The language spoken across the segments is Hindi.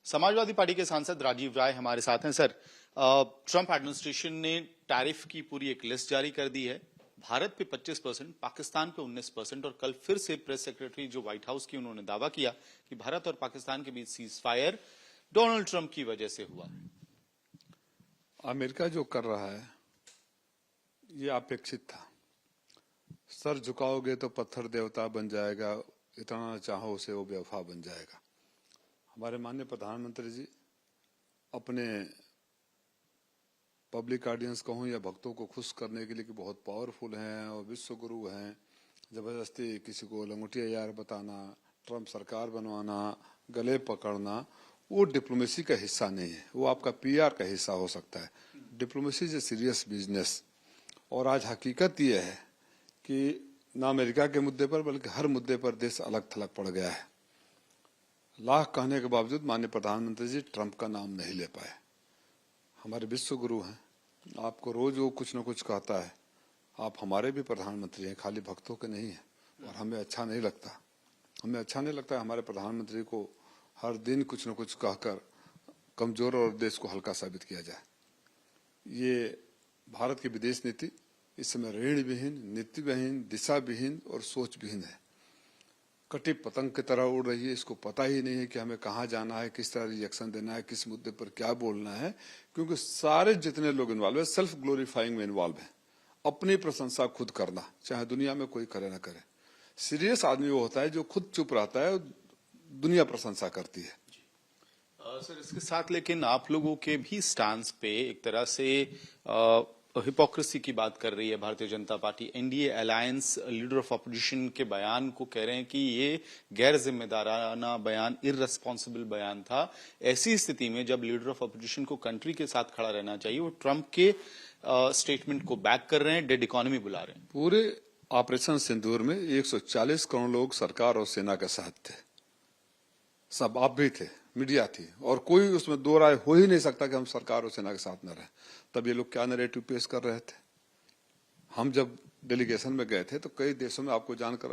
समाजवादी पार्टी के सांसद राजीव राय हमारे साथ हैं। सर, ट्रंप एडमिनिस्ट्रेशन ने टैरिफ की पूरी एक लिस्ट जारी कर दी है। भारत पे 25%, पाकिस्तान पे 19%, और कल फिर से प्रेस सेक्रेटरी जो व्हाइट हाउस की, उन्होंने दावा किया कि भारत और पाकिस्तान के बीच सीज फायर डोनाल्ड ट्रंप की वजह से हुआ। अमेरिका जो कर रहा है ये अपेक्षित था। सर झुकाओगे तो पत्थर देवता बन जाएगा, इतना चाहो उसे वो बेवफा बन जाएगा। हमारे माननीय प्रधानमंत्री जी अपने पब्लिक ऑडियंस कहूँ या भक्तों को खुश करने के लिए कि बहुत पावरफुल हैं और विश्व गुरु हैं, जबरदस्ती किसी को लंगोटिया यार बताना, ट्रंप सरकार बनवाना, गले पकड़ना, वो डिप्लोमेसी का हिस्सा नहीं है। वो आपका पीआर का हिस्सा हो सकता है। Diplomacy is a serious business. और आज हकीकत ये है कि न अमेरिका के मुद्दे पर बल्कि हर मुद्दे पर देश अलग थलग पड़ गया है। लाख कहने के बावजूद माननीय प्रधानमंत्री जी ट्रंप का नाम नहीं ले पाए। हमारे विश्व गुरु हैं, आपको रोज वो कुछ न कुछ कहता है। आप हमारे भी प्रधानमंत्री हैं, खाली भक्तों के नहीं है। और हमें अच्छा नहीं लगता हमारे प्रधानमंत्री को हर दिन कुछ न कुछ कहकर कमजोर और देश को हल्का साबित किया जाए। ये भारत की विदेश नीति इस समय ऋण विहीन, नीति विहीन, दिशा विहीन और सोच विहीन है। कटी पतंग की तरह उड़ रही है। इसको पता ही नहीं है कि हमें कहाँ जाना है, किस तरह रिएक्शन देना है, किस मुद्दे पर क्या बोलना है। क्योंकि सारे जितने लोग इन्वॉल्व है सेल्फ ग्लोरीफाइंग में इन्वॉल्व है। अपनी प्रशंसा खुद करना, चाहे दुनिया में कोई करे ना करे। सीरियस आदमी वो होता है जो खुद चुप रहता है, दुनिया प्रशंसा करती है। सर, इसके साथ लेकिन आप लोगों के भी स्टांस पे एक तरह से हिपोक्रेसी की बात कर रही है Bharatiya Janata party. NDA alliance leader of opposition के बयान को कह रहे हैं कि ये गैर जिम्मेदाराना बयान, इररेस्पॉन्सिबल बयान था। ऐसी स्थिति में जब लीडर ऑफ अपोजिशन को कंट्री के साथ खड़ा रहना चाहिए, वो ट्रंप के स्टेटमेंट को बैक कर रहे हैं, डेड इकोनॉमी बुला रहे हैं। पूरे ऑपरेशन सिंदूर में 140 करोड़ लोग सरकार और सेना के साथ थे। सब आप भी थे, मीडिया थी, और कोई उसमें दो राय हो ही नहीं सकता कि हम सरकार और सेना के साथ न रहें। तब ये लोग क्या नैरेटिव पेश कर रहे थे। हम जब डेलीगेशन में गए थे तो कई देशों में, आपको जानकर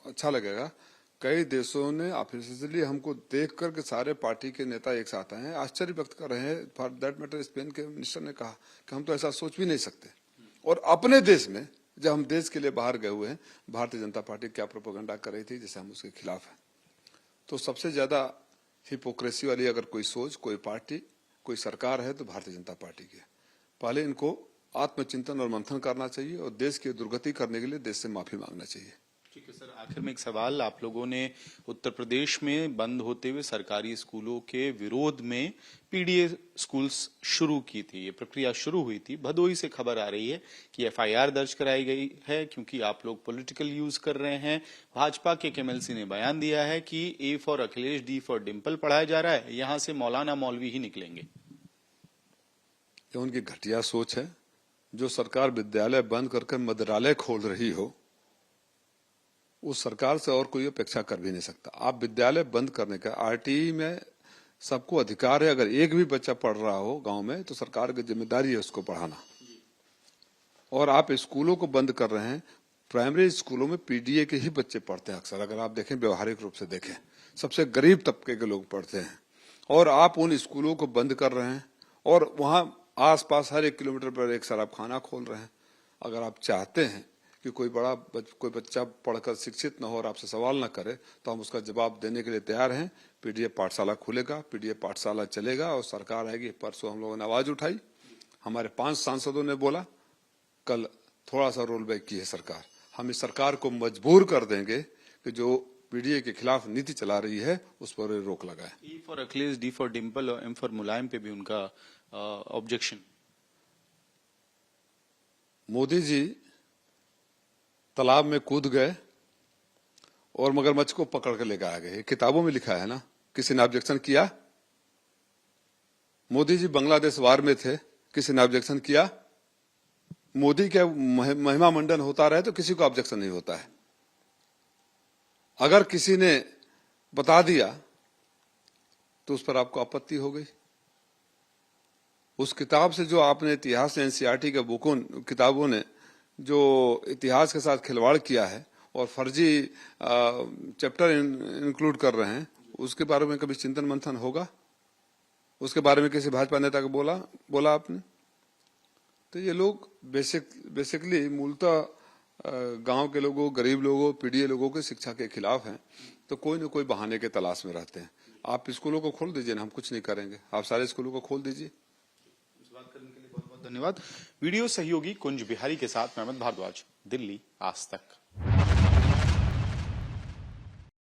अच्छा लगेगा, कई देशों ने ऑफिशियली हमको देख कर के सारे पार्टी के नेता एक साथ आए हैं, आश्चर्य व्यक्त कर रहे हैं। फॉर दैट मैटर स्पेन के मिनिस्टर ने कहा कि हम तो ऐसा सोच भी नहीं सकते। और अपने देश में जब हम देश के लिए बाहर गए हुए हैं, भारतीय जनता पार्टी क्या प्रोपेगेंडा कर रही थी जिसे हम उसके खिलाफ हैं। तो सबसे ज्यादा हिपोक्रेसी वाली अगर कोई सोच, कोई पार्टी, कोई सरकार है तो भारतीय जनता पार्टी की है। पहले इनको आत्मचिंतन और मंथन करना चाहिए और देश की दुर्गति करने के लिए देश से माफी मांगना चाहिए। ठीक है सर, आखिर में एक सवाल। आप लोगों ने उत्तर प्रदेश में बंद होते हुए सरकारी स्कूलों के विरोध में पीडीए स्कूल्स शुरू की थी, ये प्रक्रिया शुरू हुई थी। भदोही से खबर आ रही है कि एफआईआर दर्ज कराई गई है क्योंकि आप लोग पॉलिटिकल यूज कर रहे हैं। भाजपा के एक एमएलसी ने बयान दिया है कि A for Akhilesh, D for Dimple पढ़ाया जा रहा है, यहां से मौलाना मौलवी ही निकलेंगे। ये उनकी घटिया सोच है। जो सरकार विद्यालय बंद करके मदिरालय खोल रही हो, उस सरकार से और कोई अपेक्षा कर भी नहीं सकता। आप विद्यालय बंद करने का, आरटीई में सबको अधिकार है। अगर एक भी बच्चा पढ़ रहा हो गांव में तो सरकार की जिम्मेदारी है उसको पढ़ाना। और आप स्कूलों को बंद कर रहे हैं। प्राइमरी स्कूलों में पीडीए के ही बच्चे पढ़ते हैं अक्सर, अगर आप देखें, व्यवहारिक रूप से देखें, सबसे गरीब तबके के लोग पढ़ते हैं। और आप उन स्कूलों को बंद कर रहे हैं और वहां आसपास हर 1 किलोमीटर पर एक शराब खाना खोल रहे हैं। अगर आप चाहते हैं कि कोई बच्चा पढ़कर शिक्षित न हो और आपसे सवाल न करे, तो हम उसका जवाब देने के लिए तैयार हैं। पीडीए पाठशाला खुलेगा, पीडीए पाठशाला चलेगा और सरकार आएगी। परसों हम लोगों ने आवाज उठाई, हमारे 5 सांसदों ने बोला, कल थोड़ा सा रोल बैक की है सरकार। हम इस सरकार को मजबूर कर देंगे कि जो पीडीए के खिलाफ नीति चला रही है उस पर रोक लगाए। E for Akhilesh, D for Dimple और एम फॉर मुलायम पे भी उनका ऑब्जेक्शन। मोदी जी तालाब में कूद गए और मगरमच्छ को पकड़ कर लेकर आ गए। किताबों में लिखा है ना, किसी ने ऑब्जेक्शन किया? मोदी जी बांग्लादेश वार में थे, किसी ने ऑब्जेक्शन किया? मोदी के महिमा मंडन होता रहे तो किसी को ऑब्जेक्शन नहीं होता है। अगर किसी ने बता दिया तो उस पर आपको आपत्ति हो गई। उस किताब से जो आपने इतिहास एनसीईआरटी के किताबों ने जो इतिहास के साथ खिलवाड़ किया है और फर्जी चैप्टर इंक्लूड कर रहे हैं, उसके बारे में कभी चिंतन मंथन होगा? उसके बारे में किसी भाजपा नेता को बोला आपने? तो ये लोग बेसिकली मूलतः गांव के लोगों, गरीब लोगों, पीड़ित लोगों की शिक्षा के खिलाफ हैं। तो कोई न कोई बहाने के तलाश में रहते हैं। आप स्कूलों को खोल दीजिए ना, हम कुछ नहीं करेंगे, आप सारे स्कूलों को खोल दीजिए। इस बात करने के लिए बहुत बहुत धन्यवाद। वीडियो सहयोगी कुंज बिहारी के साथ मैं अमित भारद्वाज, दिल्ली आज तक।